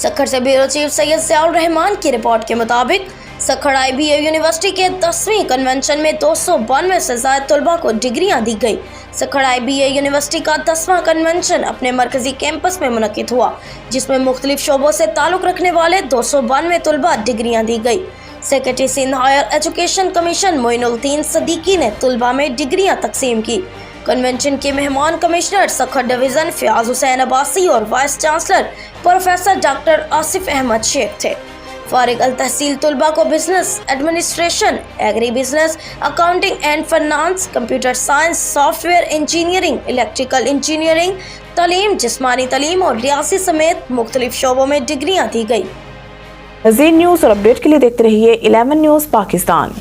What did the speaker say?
सखर से bureau chief Syed Ziaur Rahman की report के मुताबिक सखर IBA यूनिवर्सिटी के 10वीं कन्वेंशन में 292 से ज़्यादा तलबा को डिग्रियां दी गई। सखर IBA यूनिवर्सिटी का 10वां कन्वेंशन अपने मरकजी कैंपस में मुनक्किद हुआ, जिसमें मुख्तलिफ शोबों से ताल्लुक़ रखने वाले 292 तलबा डिग्रियां दी गई। Secretary Sindh higher education commission Moinuddin Siddiqui ने तलबा में डिग्रियां तकसीम की। कन्वेंशन के मेहमान कमिश्नर सखर डिवीज़न फ़याज़ हुसैन अब्बासी और vice chancellor professor doctor Asif Ahmed Shaikh थे। फारिग अल तहसील तलबा को business administration, agribusiness, accounting and finance, computer science, software engineering, electrical engineering, तालीम, जिस्मानी तालीम और रियासी समेत मुख्तलिफ शोबों में डिग्रियां दी गई। मज़ीद न्यूज़ और अपडेट के लिए देखते रहिए 11 न्यूज़ पाकिस्तान।